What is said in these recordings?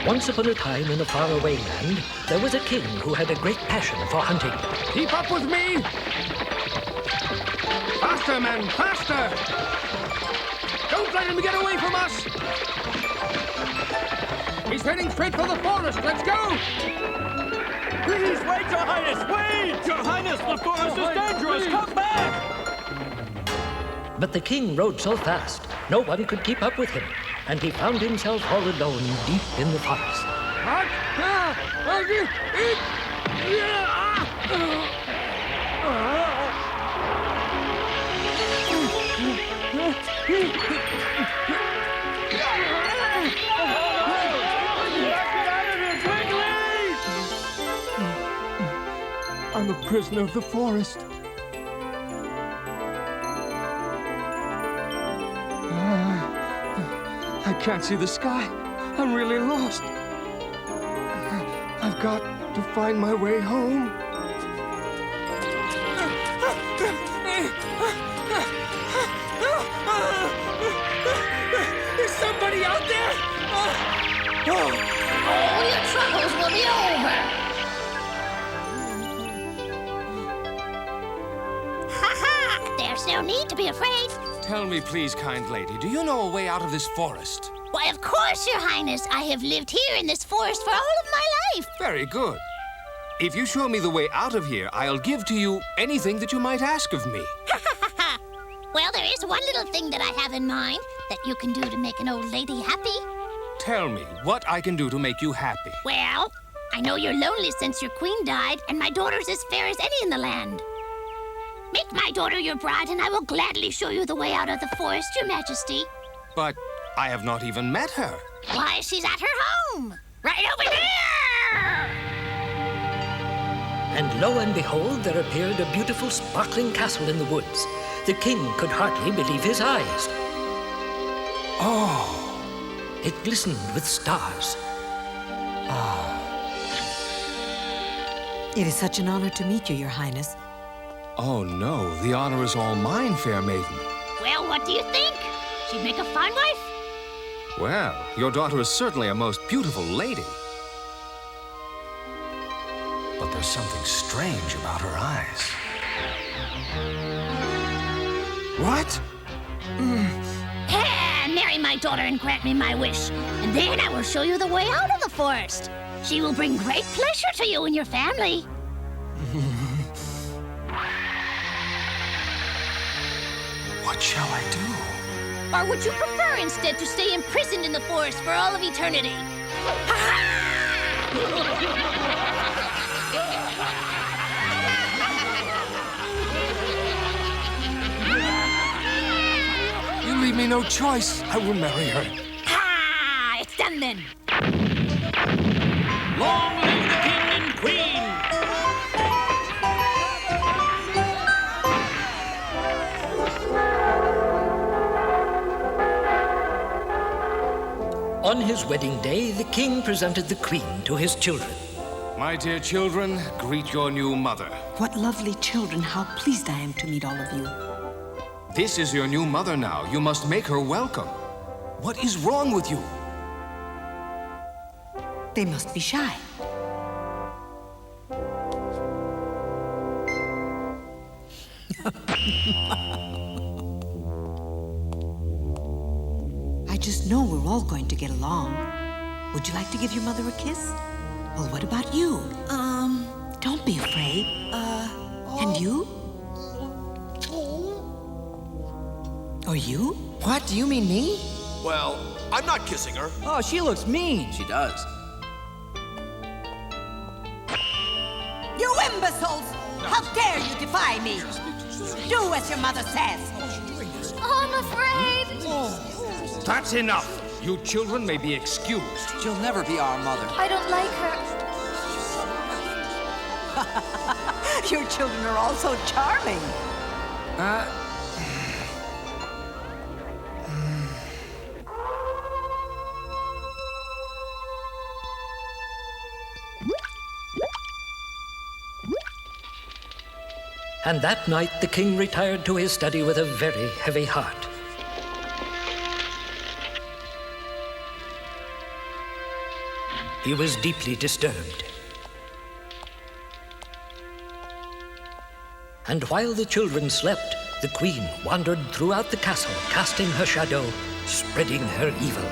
Once upon a time in a faraway land, there was a king who had a great passion for hunting. Keep up with me! Faster, men, faster! Don't let him get away from us! He's heading straight for the forest. Let's go! Please, wait, Your Highness, wait! Your Highness, the forest is dangerous! Come back! But the king rode so fast, no one could keep up with him, and he found himself all alone deep in the forest. I'm a prisoner of the forest. I can't see the sky. I'm really lost. I've got to find my way home. Is somebody out there? All your troubles will be over. Ha-ha! There's no need to be afraid. Tell me, please, kind lady, do you know a way out of this forest? Why, of course, Your Highness. I have lived here in this forest for all of my life. Very good. If you show me the way out of here, I'll give to you anything that you might ask of me. Well, there is one little thing that I have in mind that you can do to make an old lady happy. Tell me what I can do to make you happy. Well, I know you're lonely since your queen died, and my daughter's as fair as any in the land. Make my daughter your bride, and I will gladly show you the way out of the forest, Your Majesty. But I have not even met her. Why, she's at her home. Right over there! And lo and behold, there appeared a beautiful, sparkling castle in the woods. The king could hardly believe his eyes. Oh. It glistened with stars. It is such an honor to meet you, Your Highness. Oh, no. The honor is all mine, fair maiden. Well, what do you think? She'd make a fine wife. Well, your daughter is certainly a most beautiful lady. But there's something strange about her eyes. What? Marry my daughter and grant me my wish. And then I will show you the way out of the forest. She will bring great pleasure to you and your family. What shall I do? Or would you prefer instead to stay imprisoned in the forest for all of eternity? You leave me no choice. I will marry her. Ha! It's done then. Long live the king and queen! On his wedding day, the king presented the queen to his children. My dear children, greet your new mother. What lovely children. How pleased I am to meet all of you. This is your new mother now. You must make her welcome. What is wrong with you? They must be shy. I just know we're all going to get along. Would you like to give your mother a kiss? Well, what about you? Don't be afraid. And you? Or you? What? Do you mean me? Well, I'm not kissing her. Oh, she looks mean. She does. You imbeciles! How dare you defy me? Do as your mother says. Oh, I'm afraid. That's enough. You children may be excused. She'll never be our mother. I don't like her. Your children are all so charming. And that night, the king retired to his study with a very heavy heart. He was deeply disturbed. And while the children slept, the queen wandered throughout the castle, casting her shadow, spreading her evil.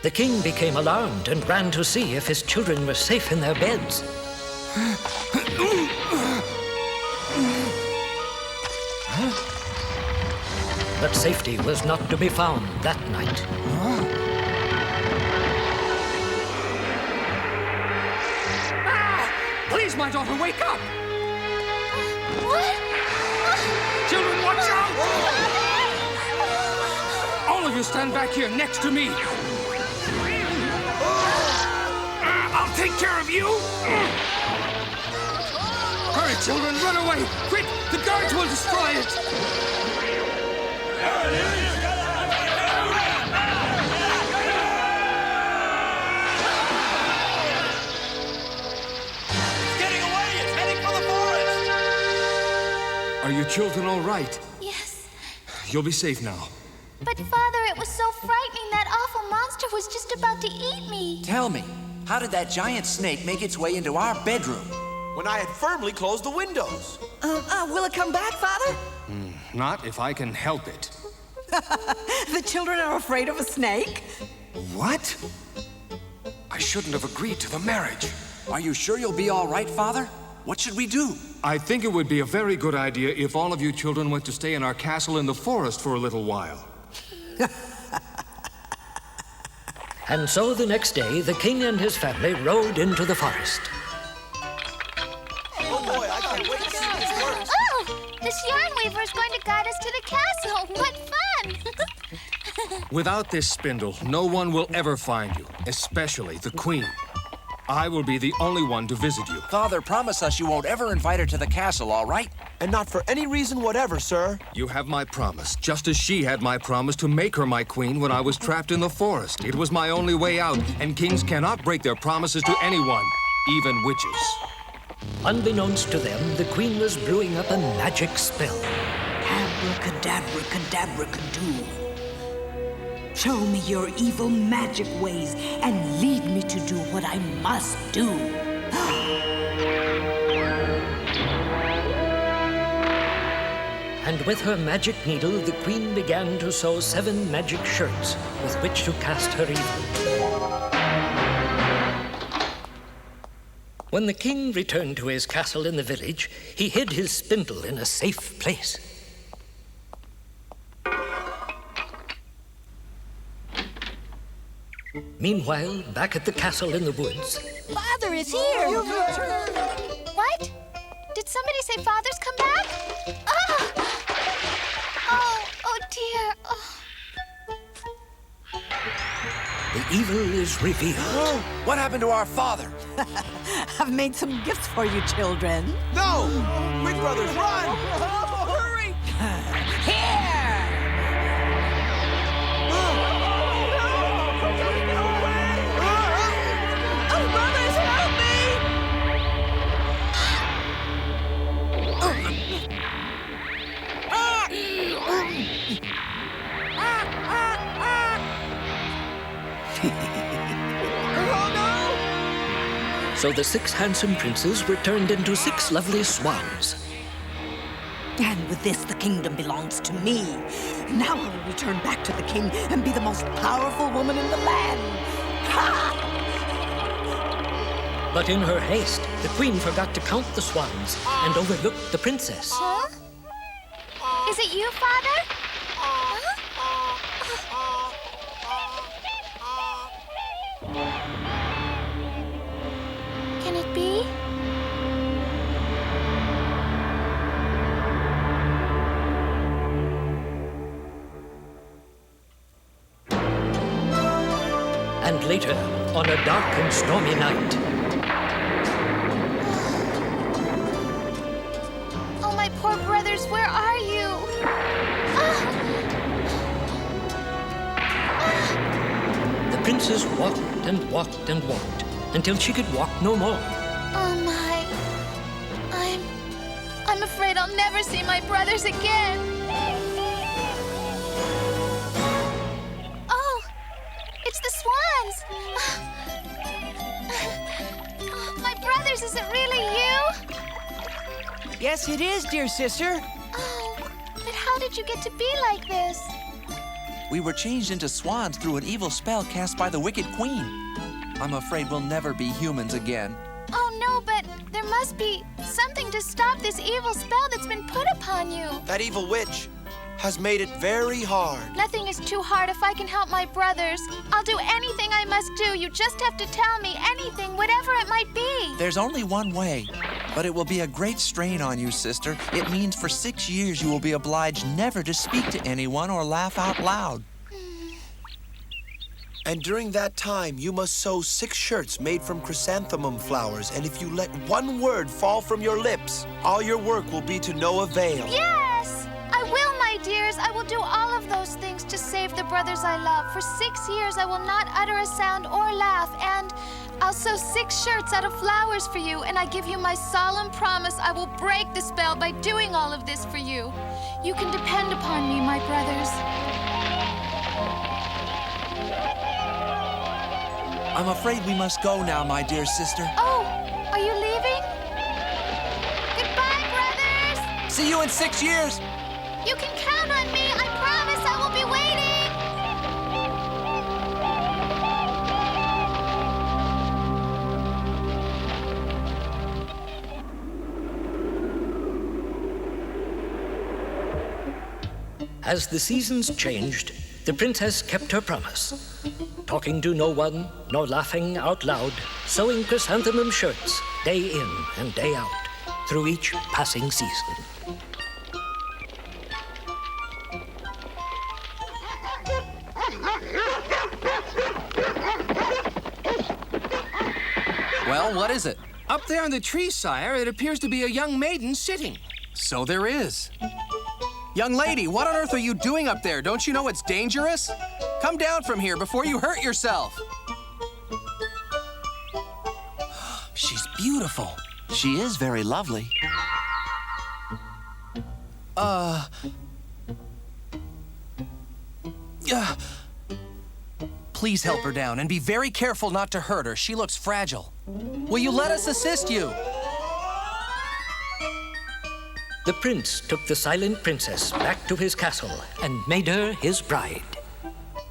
The king became alarmed and ran to see if his children were safe in their beds. But safety was not to be found that night. Please, my daughter, wake up! What? Children, watch out! All of you stand back here next to me. I'll take care of you! Hurry, children, run away! Quick! The guards will destroy it! It's getting away! It's heading for the forest! Are you children all right? Yes. You'll be safe now. But, Father, it was so frightening. That awful monster was just about to eat me. Tell me, how did that giant snake make its way into our bedroom? When I had firmly closed the windows. Will it come back, Father? Not if I can help it. The children are afraid of a snake? What? I shouldn't have agreed to the marriage. Are you sure you'll be all right, Father? What should we do? I think it would be a very good idea if all of you children went to stay in our castle in the forest for a little while. And so the next day, the king and his family rode into the forest. Oh boy, I can't wait to see this works. Oh, this yarn weaver is going to guide us to the castle. What fun! Without this spindle, no one will ever find you, especially the queen. I will be the only one to visit you. Father, promise us you won't ever invite her to the castle, all right? And not for any reason whatever, sir. You have my promise, just as she had my promise to make her my queen when I was trapped in the forest. It was my only way out, and kings cannot break their promises to anyone, even witches. Unbeknownst to them, the queen was brewing up a magic spell. Abracadabra, cadabra, cadoo. Show me your evil magic ways and lead me to do what I must do. And with her magic needle, the queen began to sew 7 magic shirts with which to cast her evil. When the king returned to his castle in the village, he hid his spindle in a safe place. Meanwhile, back at the castle in the woods, Father is here! What? Did somebody say Father's come back? Oh dear. Oh. the evil is revealed. What happened to our father? I've made some gifts for you, children. No! Quick, brothers, run! Hurry! Here! Oh, brothers, help me! So the 6 handsome princes were turned into 6 lovely swans. And with this, the kingdom belongs to me. Now I will return back to the king and be the most powerful woman in the land. Ha! But in her haste, the queen forgot to count the swans and overlooked the princess. Huh? Is it you, Father? Huh? Can it be? And later, on a dark and stormy night, princess walked and walked and walked until she could walk no more. Oh my. I'm afraid I'll never see my brothers again. Oh, it's the Swans. My brothers, is it really you? Yes, it is, dear sister. Oh, but how did you get to be like this? We were changed into swans through an evil spell cast by the wicked queen. I'm afraid we'll never be humans again. Oh no, but there must be something to stop this evil spell that's been put upon you. That evil witch has made it very hard. Nothing is too hard if I can help my brothers. I'll do anything I must do. You just have to tell me anything, whatever it might be. There's only one way, but it will be a great strain on you, sister. It means for 6 years you will be obliged never to speak to anyone or laugh out loud. And during that time, you must sew 6 shirts made from chrysanthemum flowers. And if you let one word fall from your lips, all your work will be to no avail. Yes! I will, my dears. I will do all of those things to save the brothers I love. For 6 years, I will not utter a sound or laugh. And I'll sew 6 shirts out of flowers for you. And I give you my solemn promise I will break the spell by doing all of this for you. You can depend upon me, my brothers. I'm afraid we must go now, my dear sister. Oh, are you leaving? Goodbye, brothers! See you in 6 years! You can count on me. I promise I will be waiting. As the seasons changed, the princess kept her promise, talking to no one, nor laughing out loud, sewing chrysanthemum shirts day in and day out through each passing season. Well, what is it? Up there in the tree, sire, it appears to be a young maiden sitting. So there is. Young lady, what on earth are you doing up there? Don't you know it's dangerous? Come down from here before you hurt yourself. She's beautiful. She is very lovely. Please help her down and be very careful not to hurt her. She looks fragile. Will you let us assist you? The prince took the silent princess back to his castle and made her his bride.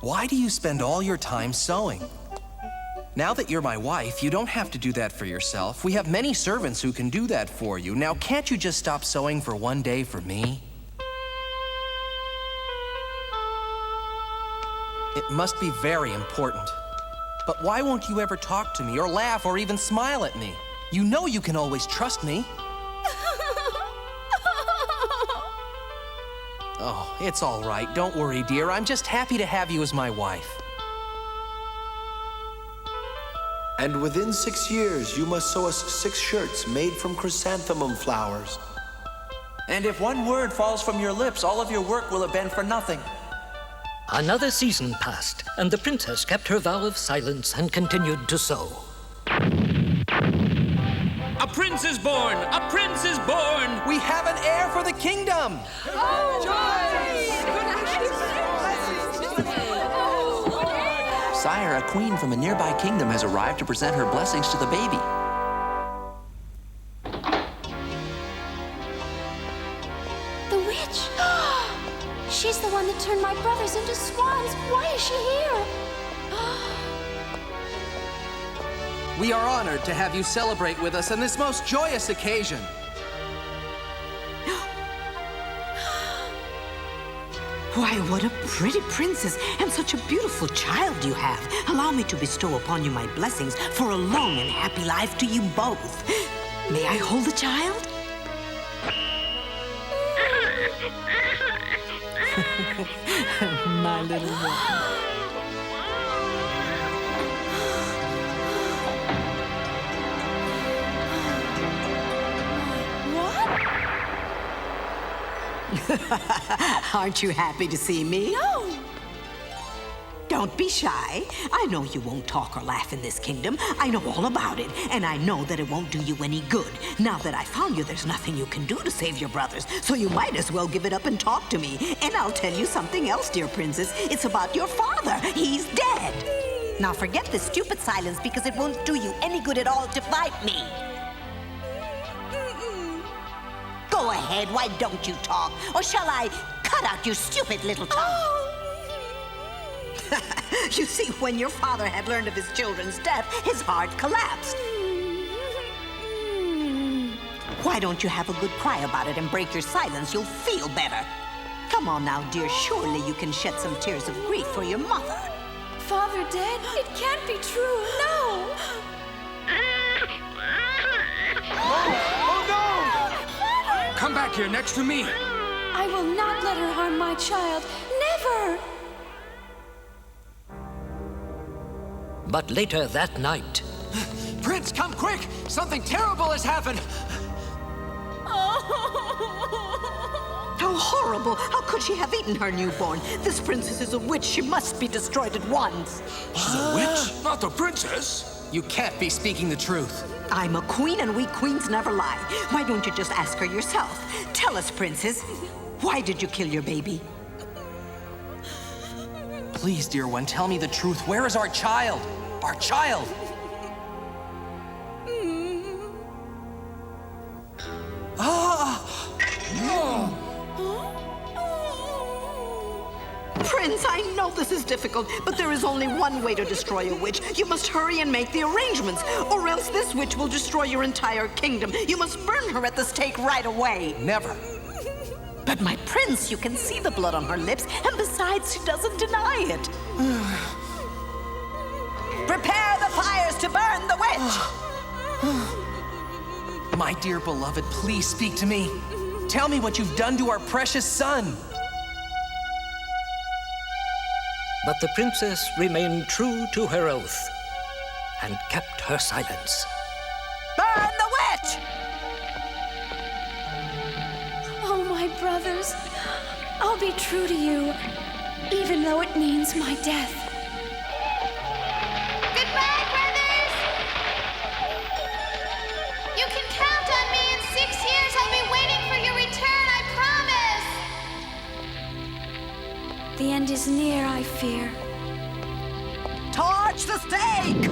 Why do you spend all your time sewing? Now that you're my wife, you don't have to do that for yourself. We have many servants who can do that for you. Now, can't you just stop sewing for one day for me? It must be very important. But why won't you ever talk to me or laugh or even smile at me? You know you can always trust me. Oh, it's all right. Don't worry, dear. I'm just happy to have you as my wife. And within 6 years, you must sew us 6 shirts made from chrysanthemum flowers. And if one word falls from your lips, all of your work will have been for nothing. Another season passed, and the princess kept her vow of silence and continued to sew. A prince is born! A prince is born! We have an heir for the kingdom! Sire, a queen from a nearby kingdom has arrived to present her blessings to the baby. The witch! She's the one that turned my brothers into swans. Why is she here? We are honored to have you celebrate with us on this most joyous occasion. Why, what a pretty princess and such a beautiful child you have. Allow me to bestow upon you my blessings for a long and happy life to you both. May I hold the child? My little one. Aren't you happy to see me? No! Don't Don't be shy. I know you won't talk or laugh in this kingdom. I know all about it, and I know that it won't do you any good. Now that I found you, there's nothing you can do to save your brothers, so you might as well give it up and talk to me. And I'll tell you something else, dear princess. It's about your father. He's dead. Now forget this stupid silence, because it won't do you any good at all to fight me. Go ahead, why don't you talk? Or shall I cut out your stupid little tongue? You see, when your father had learned of his children's death, his heart collapsed. Why don't you have a good cry about it and break your silence? You'll feel better. Come on now, dear. Surely you can shed some tears of grief for your mother. Father dead? It can't be true. No! Oh no! Come back here next to me. I will not let her harm my child. Never! But later that night, Prince, come quick! Something terrible has happened! How horrible! How could she have eaten her newborn? This princess is a witch. She must be destroyed at once. She's a witch? Not the princess! You can't be speaking the truth. I'm a queen, and we queens never lie. Why don't you just ask her yourself? Tell us, princess, why did you kill your baby? Please, dear one, tell me the truth. Where is our child? Our child! Prince, I know this is difficult, but there is only one way to destroy a witch. You must hurry and make the arrangements, or else this witch will destroy your entire kingdom. You must burn her at the stake right away. Never. But my prince, you can see the blood on her lips, and besides, she doesn't deny it. Prepare the fires to burn the witch! My dear beloved, please speak to me. Tell me what you've done to our precious son. but the princess remained true to her oath and kept her silence. Burn the witch! Oh, my brothers, I'll be true to you, even though it means my death. Goodbye, brothers! You can count on me. In 6 years, I'll be waiting for your return, I promise! The end is near, I fear. Torch the stake!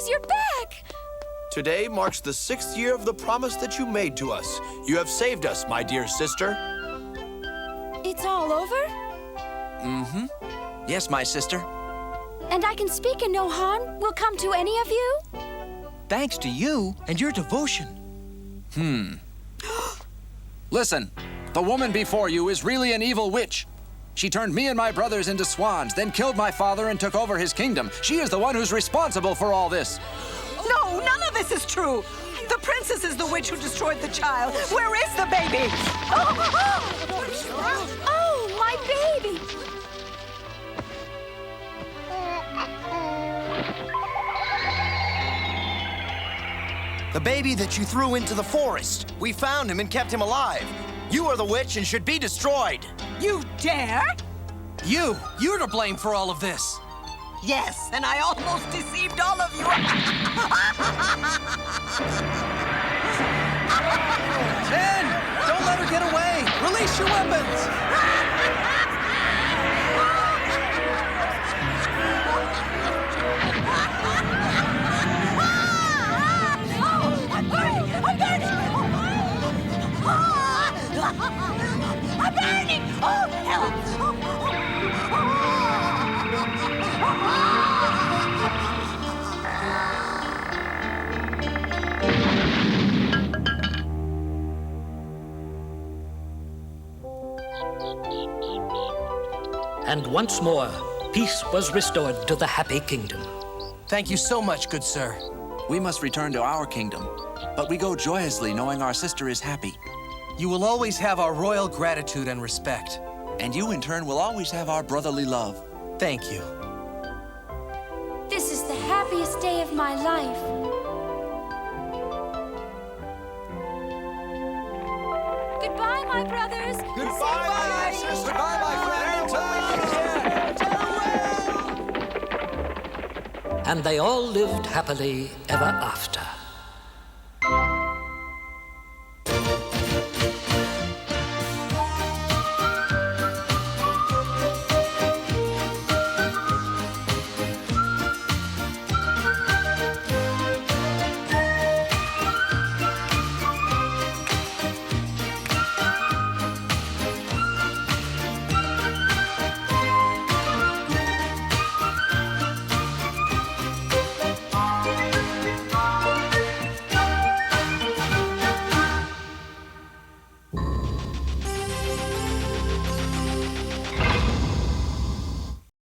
You're back! Today marks the 6th year of the promise that you made to us. You have saved us, my dear sister. It's all over? Mm-hmm. Yes, my sister. And I can speak and no harm will come to any of you? Thanks to you and your devotion. Listen, the woman before you is really an evil witch. She turned me and my brothers into swans, then killed my father and took over his kingdom. She is the one who's responsible for all this. No, none of this is true. The princess is the witch who destroyed the child. Where is the baby? Oh, my baby! The baby that you threw into the forest. We found him and kept him alive. You are the witch and should be destroyed. You dare? You're to blame for all of this. Yes, and I almost deceived all of you. Men, don't let her get away. Release your weapons. I'm burning! I'm burning! I'm burning! Oh, help! And once more, peace was restored to the happy kingdom. Thank you so much, good sir. We must return to our kingdom, but we go joyously knowing our sister is happy. You will always have our royal gratitude and respect. And you, in turn, will always have our brotherly love. Thank you. This is the happiest day of my life. Goodbye, my brothers. Goodbye, my sister. Goodbye, my friend. And they all lived happily ever after.